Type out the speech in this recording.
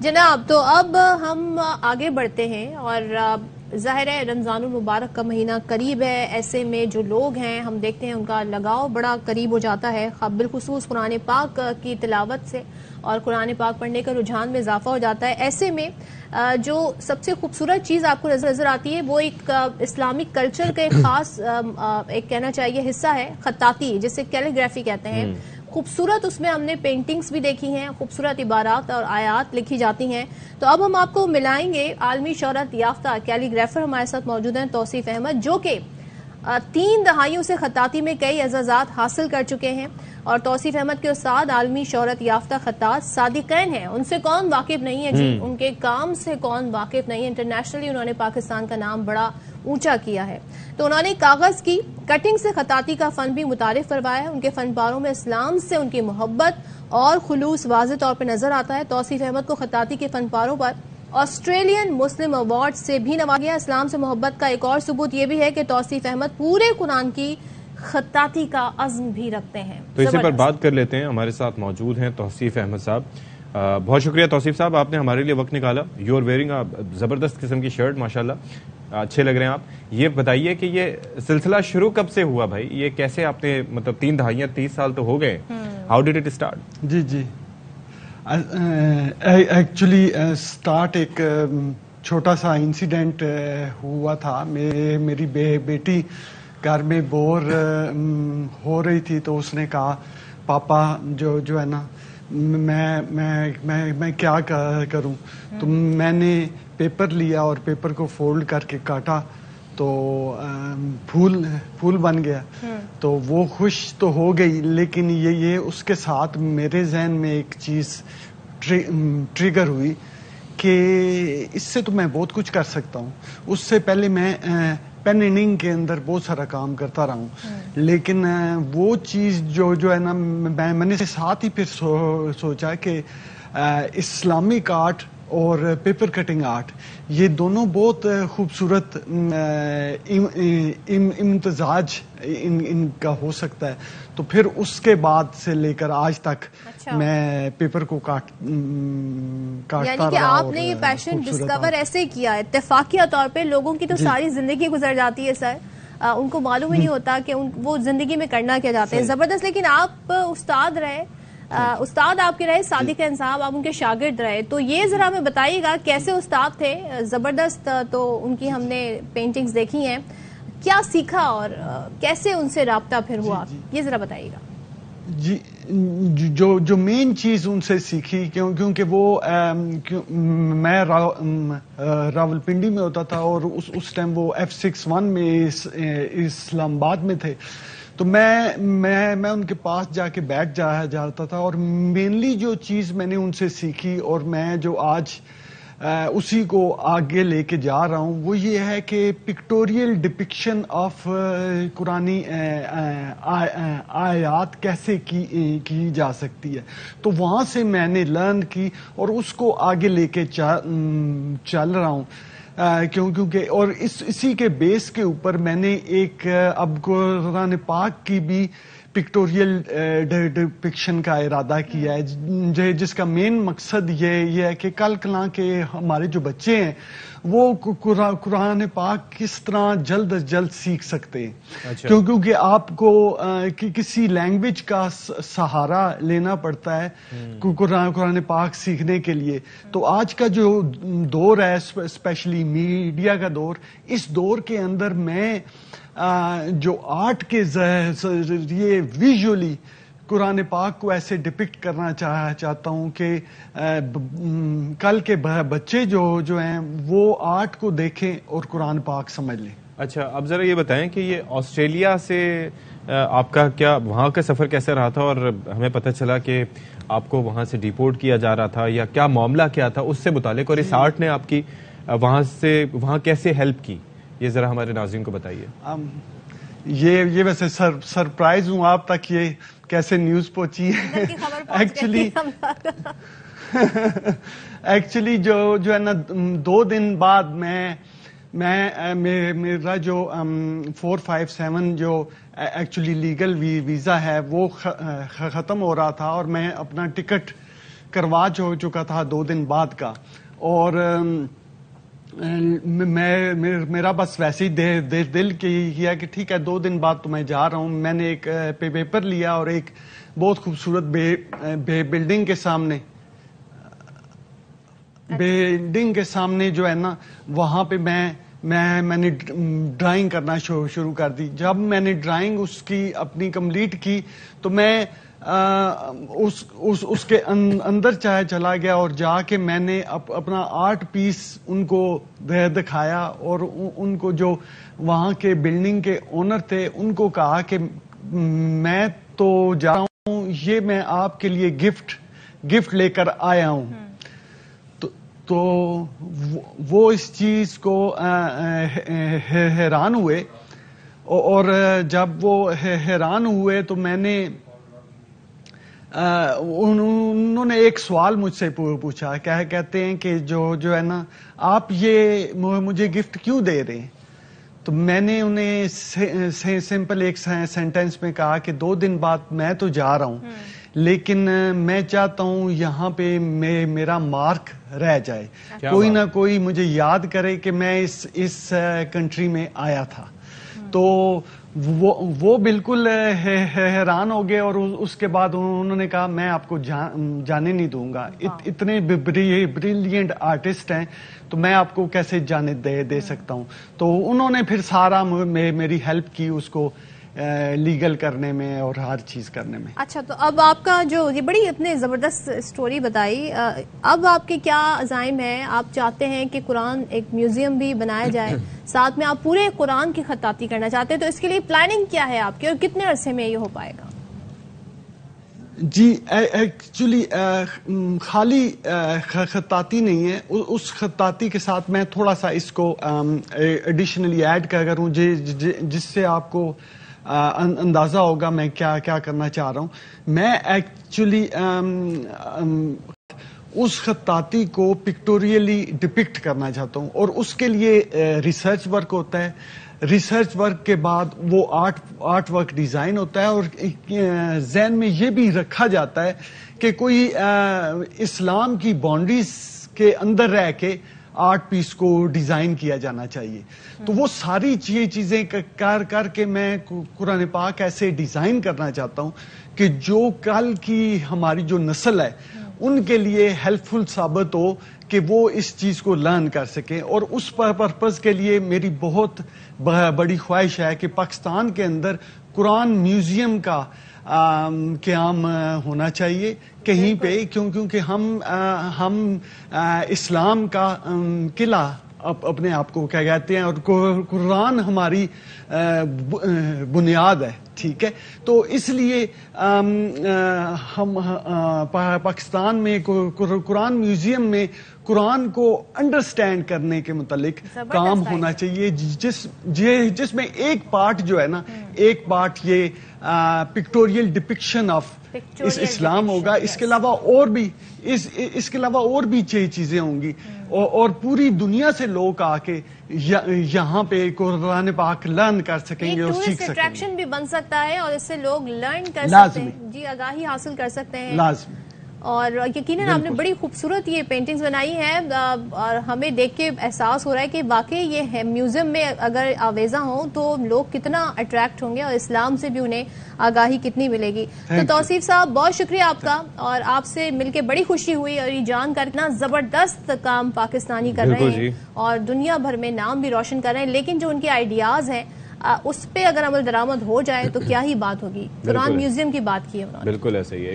جناب تو اب ہم آگے بڑھتے ہیں اور ظاہر ہے رمضان المبارک کا مہینہ قریب ہے. ایسے میں جو لوگ ہیں ہم دیکھتے ہیں ان کا لگاؤ بڑا قریب ہو جاتا ہے, بالخصوص قرآن پاک کی تلاوت سے اور قرآن پاک پڑھنے کا رجحان میں اضافہ ہو جاتا ہے. ایسے میں جو سب سے خوبصورت چیز آپ کو نظر آتی ہے وہ ایک اسلامک کلچر کا ایک خاص ایک کہنا چاہیے حصہ ہے, خطاطی جسے کیلیگرافی کہتے ہیں. خوبصورت اس میں ہم نے پینٹنگز بھی دیکھی ہیں, خوبصورت عبارات اور آیات لکھی جاتی ہیں. تو اب ہم آپ کو ملائیں گے عالمی شہرت یافتہ کیلیگرافر ہمارے ساتھ موجود ہیں توصیف احمد, جو کہ 3 دہائیوں سے خطاطی میں کئی اعزازات حاصل کر چکے ہیں. اور توصیف احمد کے استاد عالمی شہرت یافتہ خطاط صادقین ہیں. ان سے کون واقف نہیں ہے جی, ان کے کام سے کون واقف نہیں ہے. انٹرنیشنلی انہوں نے پاکستان کا نام بڑا اونچا کیا ہے. تو انہوں نے کاغذ کی کٹنگ سے خطاطی کا فن بھی متعارف کروایا ہے. ان کے فن پاروں میں اسلام سے ان کی محبت اور خلوص واضح طور پہ نظر آتا ہے. توصیف احمد کو خطاطی کے فن پاروں پر آسٹریلین مسلم ایوارڈ سے بھی نوازا گیا. اسلام سے محبت کا ایک اور ثبوت یہ بھی ہے کہ توصیف احمد پورے قرآن کی خطاطی کا عزم بھی رکھتے ہیں. تو اسی پر بات کر لیتے ہیں. ہمارے ساتھ موجود ہیں توصیف احمد صاحب. بہت شکریہ توصیف صاحب, آپ نے ہمارے لیے وقت نکالا. یو آر ویئرنگ زبردست قسم کی شرٹ, ماشاءاللہ اچھے لگ رہے ہیں آپ. یہ بتائیے کہ یہ سلسلہ شروع کب سے ہوا بھائی, یہ کیسے آپ نے مطلب 3 دہائیاں 30 سال تو ہو گئے, ہاؤ ڈیڈ اٹ اسٹارٹ؟ جی ایکچولی اسٹارٹ ایک چھوٹا سا انسیڈنٹ ہوا تھا. میری بیٹی گھر میں بور ہو رہی تھی, تو اس نے کہا پاپا جو ہے نا میں کیا کروں. تو میں نے پیپر لیا اور پیپر کو فولڈ کر کے کاٹا تو پھول بن گیا. تو وہ خوش تو ہو گئی, لیکن یہ اس کے ساتھ میرے ذہن میں ایک چیز ٹریگر ہوئی کہ اس سے تو میں بہت کچھ کر سکتا ہوں. اس سے پہلے میں پین اینڈنگ کے اندر بہت سارا کام کرتا رہا ہوں, لیکن وہ چیز جو ہے نا میں نے ساتھ ہی پھر سوچا کہ اسلامک آرٹ اور پیپر کٹنگ آرٹ یہ دونوں بہت خوبصورت امتزاج ان کا ہو سکتا ہے. تو پھر اس کے بعد سے لے کر آج تک میں پیپر کو کاٹتا یعنی کہ رہا. آپ نے یہ پیشن ڈسکور ایسے کیا اتفاقیہ طور پہ. لوگوں کی تو ساری زندگی گزر جاتی ہے سر, ان کو معلوم ہی نہیں ہوتا کہ وہ زندگی میں کرنا کیا چاہتے ہیں. زبردست. لیکن آپ استاد رہے, استاد آپ کے رہے صادقین صاحب, آپ ان کے شاگرد رہے. تو یہ ذرا ہمیں بتائیے گا کیسے استاد تھے, زبردست. تو ان کی ہم نے پینٹنگز دیکھی ہیں, کیا سیکھا اور کیسے ان سے رابطہ پھر ہوا, یہ ذرا بتائیے گا. جی جو مین چیز ان سے سیکھی, کیونکہ وہ میں راولپنڈی میں ہوتا تھا اور اس ٹائم وہ F61 میں اسلام آباد میں تھے. تو میں ان کے پاس جا کے بیٹھ جاتا تھا, اور مینلی جو چیز میں نے ان سے سیکھی اور میں جو آج اسی کو آگے لے کے جا رہا ہوں وہ یہ ہے کہ پکٹوریل ڈپکشن آف قرآنی آیات کیسے کی جا سکتی ہے. تو وہاں سے میں نے لرن کی اور اس کو آگے لے کے چل رہا ہوں. کیونکہ اور اسی کے بیس کے اوپر میں نے ایک اب قرآن پاک کی بھی پکٹوریل ڈپکشن کا ارادہ کیا ہے, جس کا مین مقصد یہ ہے کہ کل کلاں کے ہمارے جو بچے ہیں وہ قرآن پاک کس طرح جلد از جلد سیکھ سکتے ہیں. کیونکہ آپ کو کسی لینگویج کا سہارا لینا پڑتا ہے قرآن پاک سیکھنے کے لیے. تو آج کا جو دور ہے اسپیشلی میڈیا کا دور, اس دور کے اندر میں جو آرٹ کے ذریعے ویژولی قرآن پاک کو ایسے ڈپکٹ کرنا چاہتا ہوں کہ کل کے بچے جو ہیں وہ آرٹ کو دیکھیں اور قرآن پاک سمجھ لیں. اچھا, اب ذرا یہ بتائیں کہ یہ آسٹریلیا سے آپ کا کیا وہاں کا سفر کیسے رہا تھا, اور ہمیں پتہ چلا کہ آپ کو وہاں سے ڈیپورٹ کیا جا رہا تھا, یا کیا معاملہ کیا تھا اس سے متعلق, اور اس آرٹ نے آپ کی وہاں کیسے ہیلپ کی, یہ ذرا ہمارے ناظرین کو بتائیے. یہ ویسے سرپرائز ہوں آپ تک یہ کیسے نیوز پہنچی ہے. ایکچولی جو ہے نا 2 دن بعد میرا جو 457 جو ایکچولی لیگل ویزا ہے وہ ختم ہو رہا تھا, اور میں اپنا ٹکٹ کروا چکا تھا 2 دن بعد کا، اور میرا بس ویسے ہی دل کیا کہ ٹھیک ہے 2 دن بعد تو میں جا رہا ہوں. میں نے ایک پیپر لیا اور ایک بہت خوبصورت بلڈنگ کے سامنے جو ہے نا وہاں پہ میں نے ڈرائنگ کرنا شروع کر دی. جب میں نے ڈرائنگ اس کی اپنی کمپلیٹ کی تو میں اس کے اندر چلا گیا اور جا کے میں نے اپنا آرٹ پیس ان کو دکھایا، اور ان کو جو وہاں کے بلڈنگ کے اونر تھے ان کو کہا کہ میں تو جا رہا ہوں، یہ میں آپ کے لیے گفٹ لے کر آیا ہوں. تو وہ اس چیز کو حیران ہوئے، اور جب وہ حیران ہوئے تو میں نے انہوں نے ایک سوال مجھ سے پوچھا، کہتے ہیں کہ جو ہے نا آپ یہ مجھے گفٹ کیوں دے رہے ہیں؟ تو میں نے انہیں سمپل ایک سینٹینس میں کہا کہ 2 دن بعد میں تو جا رہا ہوں، لیکن میں چاہتا ہوں یہاں پہ میرا مارک رہ جائے، کوئی نہ کوئی مجھے یاد کرے کہ میں اس کنٹری میں آیا تھا. تو وہ بالکل حیران ہو گئے، اور اس کے بعد انہوں نے کہا میں آپ کو جانے نہیں دوں گا، اتنے بریلینٹ آرٹسٹ ہیں تو میں آپ کو کیسے جانے دے سکتا ہوں. تو انہوں نے پھر سارا میری ہیلپ کی اس کو لیگل کرنے میں اور ہر چیز کرنے میں. اچھا، تو اب آپ کا جو یہ بڑی اتنے زبردست سٹوری بتائی، اب آپ کے کیا عزائم ہیں؟ آپ چاہتے ہیں کہ قرآن ایک میوزیم بھی بنایا جائے، ساتھ میں آپ پورے قرآن کی خطاطی کرنا چاہتے ہیں، تو اس کے لیے پلاننگ کیا ہے آپ کی، اور کتنے عرصے میں یہ ہو پائے گا؟ جی ایکچولی خالی خطاطی نہیں ہے، اس خطاطی کے ساتھ میں تھوڑا سا اس کو ایڈیشنلی ایڈ کروں جس سے آپ کو اندازہ ہوگا میں کیا کرنا چاہ رہا ہوں. میں ایکچولی اس خطاطی کو پکٹوریلی ڈپکٹ کرنا چاہتا ہوں، اور اس کے لیے ریسرچ ورک ہوتا ہے. ریسرچ ورک کے بعد وہ آرٹ ورک ڈیزائن ہوتا ہے، اور ذہن میں یہ بھی رکھا جاتا ہے کہ کوئی اسلام کی باؤنڈریز کے اندر رہ کے آرٹ پیس کو ڈیزائن کیا جانا چاہیے. تو وہ ساری چیزیں کر کے میں قرآن پاک ایسے ڈیزائن کرنا چاہتا ہوں کہ جو کل کی ہماری جو نسل ہے ان کے لیے ہیلپ فل ثابت ہو کہ وہ اس چیز کو لرن کر سکیں. اور اس پرپز کے لیے میری بہت بڑی خواہش ہے کہ پاکستان کے اندر قرآن میوزیم کا قیام ہونا چاہیے کہیں پہ، کیونکہ ہم اسلام کا قلعہ اپنے آپ کو کیا کہتے ہیں، اور قرآن ہماری بنیاد ہے. ٹھیک ہے، تو اس لیے ہم پاکستان میں قرآن میوزیم میں قرآن کو انڈرسٹینڈ کرنے کے متعلق کام ہونا چاہیے، جس میں ایک پارٹ جو ہے نا، ایک پارٹ یہ پکٹوریل ڈپکشن آف اسلام ہوگا. اس کے علاوہ اور بھی چیزیں ہوں گی، اور پوری دنیا سے لوگ آ کے یہاں پہ قرآن پاک لرن کر سکیں گے اور سیکھ سکیں گے. اٹریکشن بھی بن سکتا ہے، اور اس سے لوگ لرن کر سکتے ہیں، جی آگاہی حاصل کر سکتے ہیں. لازمی. اور یقیناً آپ نے بڑی خوبصورت یہ پینٹنگز بنائی ہیں، اور ہمیں دیکھ کے احساس ہو رہا ہے کہ واقعی یہ میوزیم میں اگر آویزہ ہوں تو لوگ کتنا اٹریکٹ ہوں گے، اور اسلام سے بھی انہیں آگاہی کتنی ملے گی. تو توصیف صاحب بہت شکریہ آپ کا، اور آپ سے مل کے بڑی خوشی ہوئی، اور یہ جان کر اتنا زبردست کام پاکستانی کر رہے ہیں اور دنیا بھر میں نام بھی روشن کر رہے ہیں. لیکن جو ان کے آئیڈیاز ہیں اس پہ اگر عمل درآمد ہو جائے تو کیا ہی بات ہوگی. قرآن میوزیم کی بات کی ہے انہوں نے. بالکل ایسا ہی ہے.